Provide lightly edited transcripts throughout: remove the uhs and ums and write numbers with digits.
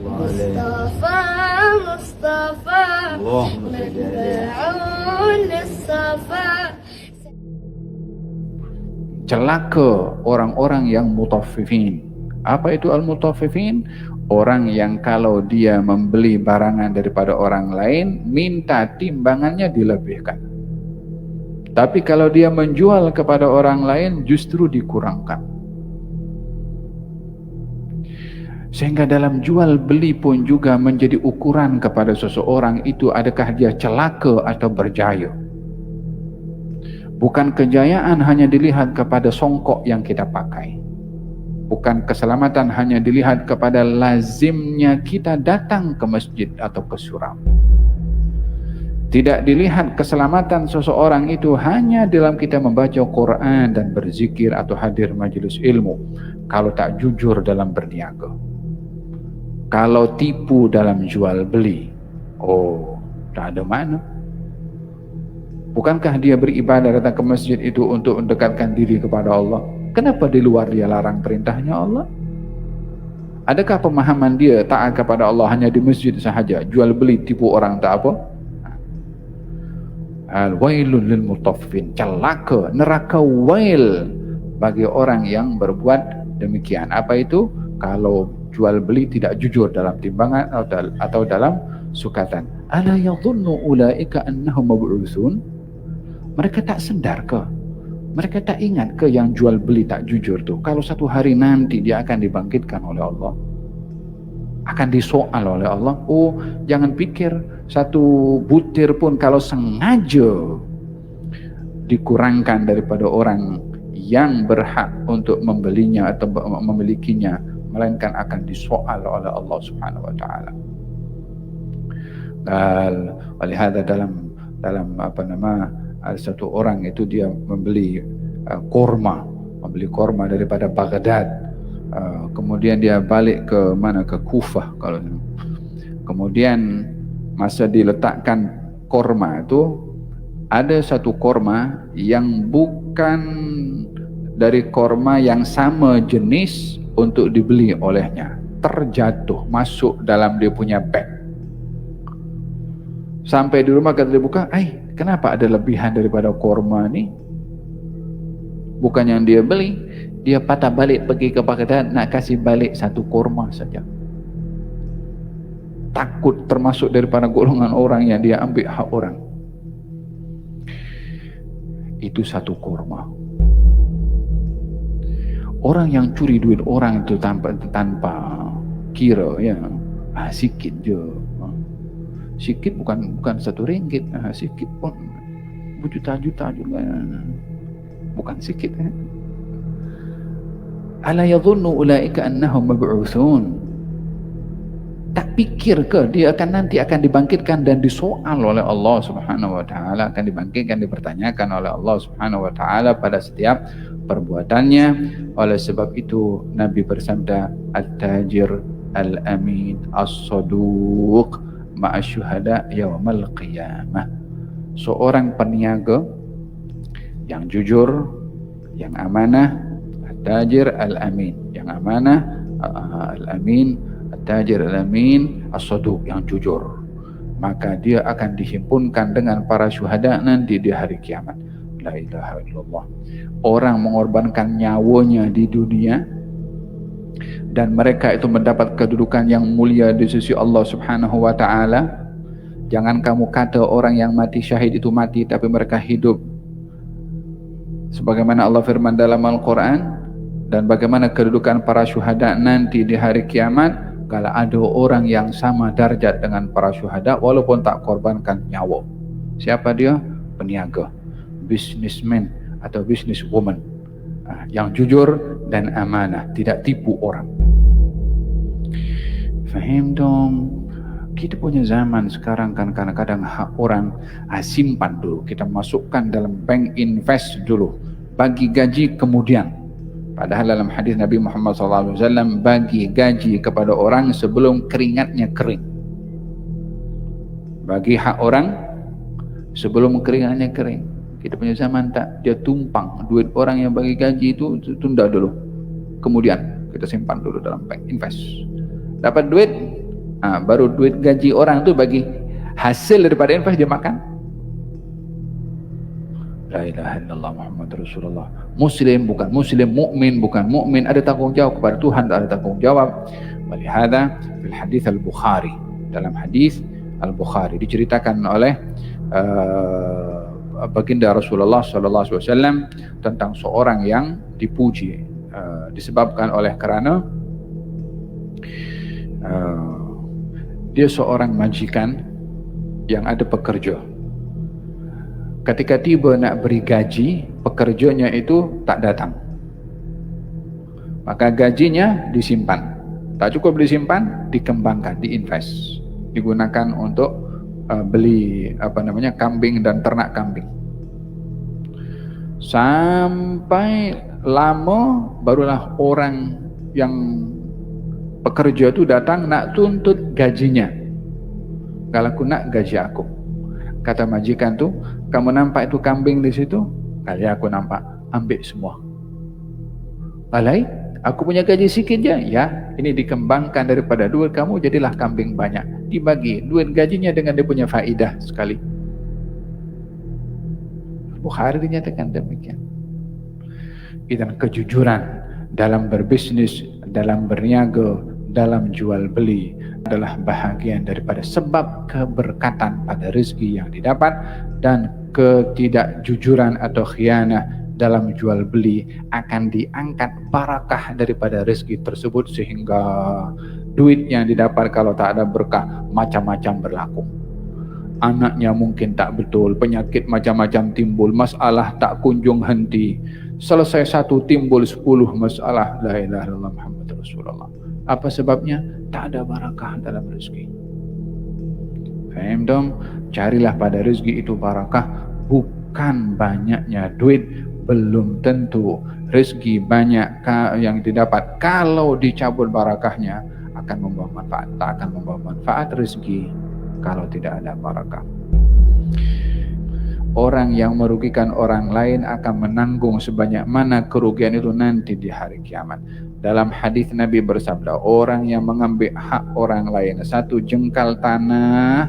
مصطفى مصطفى متبعون للصفا. Celaka orang-orang yang mutaffifin. Apa itu al-mutaffifin? Orang yang kalau dia membeli barangan daripada orang lain, minta timbangannya dilebihkan. Tapi kalau dia menjual kepada orang lain, justru dikurangkan. Sehingga dalam jual beli pun juga menjadi ukuran kepada seseorang itu, adakah dia celaka atau berjaya. Bukan kejayaan hanya dilihat kepada songkok yang kita pakai. Bukan keselamatan hanya dilihat kepada lazimnya kita datang ke masjid atau ke surau. Tidak dilihat keselamatan seseorang itu hanya dalam kita membaca Quran dan berzikir atau hadir majelis ilmu. Kalau tak jujur dalam berniaga, kalau tipu dalam jual beli, oh, tak ada mana. Bukankah dia beribadah datang ke masjid itu untuk mendekatkan diri kepada Allah? Kenapa di luar dia larang perintahnya Allah? Adakah pemahaman dia taat kepada Allah hanya di masjid sahaja, jual beli tipu orang tak apa? Al-wailul lil mutaffifin, celaka, neraka wail bagi orang yang berbuat demikian. Apa itu? Kalau jual beli tidak jujur dalam timbangan atau dalam sukatan. Ala yadhunnu ulaika annahum mab'utsun? Mereka tak sedar ke? Mereka tak ingat ke yang jual beli tak jujur tu? Kalau satu hari nanti dia akan dibangkitkan oleh Allah, akan disoal oleh Allah. Oh, jangan pikir satu butir pun kalau sengaja dikurangkan daripada orang yang berhak untuk membelinya atau memilikinya, melainkan akan disoal oleh Allah Subhanahu wa taala. Walihada dalam ada satu orang itu dia membeli korma daripada Baghdad. Kemudian dia balik ke mana, ke Kufah kalau. Kemudian masa diletakkan korma itu, ada satu korma yang bukan dari korma yang sama jenis untuk dibeli olehnya, terjatuh masuk dalam dia punya bag. Sampai di rumah kata dia buka, kenapa ada lebihan daripada korma ni? Bukan yang dia beli, dia patah balik pergi ke Baghdad nak kasih balik satu korma saja. Takut termasuk daripada golongan orang yang dia ambil hak orang. Itu satu korma. Orang yang curi duit orang itu tanpa kira, ya, sikit je. Sikit bukan RM1, sikit pun berjuta-juta juga, bukan sikit. Ala yadhunnu ulaika annahum mab'utsun? Tak pikir ke dia nanti akan dibangkitkan dan disoal oleh Allah Subhanahu wa taala, akan dibangkitkan, dipertanyakan oleh Allah Subhanahu wa taala pada setiap perbuatannya. Oleh sebab itu Nabi bersabda, at-tajir al-amin as-saduq ma'asyuhada yaumal qiyamah. Seorang peniaga yang jujur, yang amanah, at-tajir al-amin, yang amanah, al-amin, at-tajir al-amin, as-saduq, yang jujur, maka dia akan dihimpunkan dengan para syuhada nanti di hari kiamat. La ilaha illallah. Orang mengorbankan nyawanya di dunia dan mereka itu mendapat kedudukan yang mulia di sisi Allah Subhanahu wa taala. Jangan kamu kata orang yang mati syahid itu mati tapi mereka hidup. Sebagaimana Allah firman dalam Al-Quran, dan bagaimana kedudukan para syuhada nanti di hari kiamat, kalau ada orang yang sama darjat dengan para syuhada walaupun tak korbankan nyawa. Siapa dia? Peniaga, businessman atau businesswoman, yang jujur dan amanah, tidak tipu orang. Faham dong? Kita punya zaman sekarang kan kadang-kadang hak orang simpan dulu, kita masukkan dalam bank, invest dulu, bagi gaji kemudian. Padahal dalam hadis Nabi Muhammad SAW, bagi gaji kepada orang sebelum keringatnya kering. Bagi hak orang sebelum keringatnya kering. Kita punya zaman tak, dia tumpang duit orang yang bagi gaji itu, tunda dulu, kemudian kita simpan dulu dalam bank, invest. Dapat duit, Baru duit gaji orang tu bagi hasil daripada invest dia makan. La ilaha illallah Muhammad Rasulullah. Muslim bukan muslim, mukmin bukan mukmin, ada tanggungjawab kepada Tuhan, ada tanggungjawab. Walihada fil hadis al-Bukhari, dalam hadis al-Bukhari diceritakan oleh baginda Rasulullah sallallahu alaihi wasallam tentang seorang yang dipuji disebabkan oleh kerana dia seorang majikan yang ada pekerja. Ketika tiba nak beri gaji, pekerjanya itu tak datang. Maka gajinya disimpan. Tak cukup disimpan, dikembangkan, diinvest. Digunakan untuk beli kambing dan ternak kambing. Sampai lama barulah orang yang pekerja itu datang nak tuntut gajinya. Kalau aku nak gaji aku. Kata majikan tu, kamu nampak itu kambing di situ? Kali aku nampak, ambil semua. Balai, aku punya gaji sikit je. Ya, ini dikembangkan daripada duit kamu, jadilah kambing banyak. Dibagi duit gajinya dengan dia punya faedah sekali. Bukhari dinyatakan demikian. Dan kejujuran dalam berbisnis, dalam berniaga, dalam jual beli adalah bahagian daripada sebab keberkatan pada rezeki yang didapat, dan ketidakjujuran atau khianah dalam jual beli akan diangkat barakah daripada rezeki tersebut, sehingga duit yang didapat kalau tak ada berkah macam-macam berlaku. Anaknya mungkin tak betul, penyakit macam-macam timbul, masalah tak kunjung henti. Selesai satu timbul 10 masalah. La ilaha illallah Muhammad Rasulullah. Apa sebabnya? Tak ada barakah dalam rezeki. Faham dong? Carilah pada rezeki itu barakah, bukan banyaknya duit. Belum tentu rezeki banyak yang didapat, kalau dicabut barakahnya akan membawa manfaat. Tak akan membawa manfaat rezeki kalau tidak ada barakah. Orang yang merugikan orang lain akan menanggung sebanyak mana kerugian itu nanti di hari kiamat. Dalam hadis Nabi bersabda, orang yang mengambil hak orang lain, satu jengkal tanah,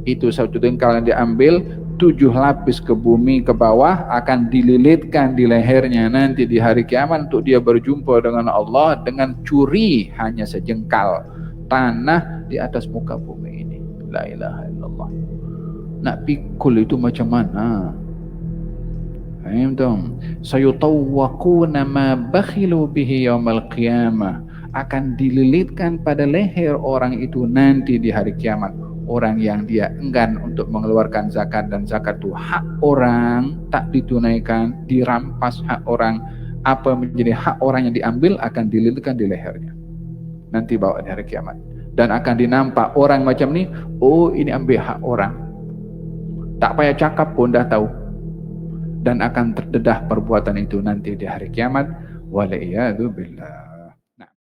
itu satu jengkal yang diambil, 7 lapis ke bumi ke bawah akan dililitkan di lehernya nanti di hari kiamat untuk dia berjumpa dengan Allah dengan curi hanya sejengkal tanah di atas muka bumi ini. La ilaha illallah. Nak pikul itu macam mana? Faham dong? Sayutawwaquna ma bakhilu bihi yaumal qiyamah, akan dililitkan pada leher orang itu nanti di hari kiamat. Orang yang dia enggan untuk mengeluarkan zakat, dan zakat itu hak orang, tak ditunaikan, dirampas hak orang, apa menjadi hak orang yang diambil akan dililitkan di lehernya nanti bawa di hari kiamat. Dan akan dinampak orang macam ni, oh ini ambil hak orang, tak payah cakap pun dah tahu. Dan akan terdedah perbuatan itu nanti di hari kiamat. Waliyadu billah.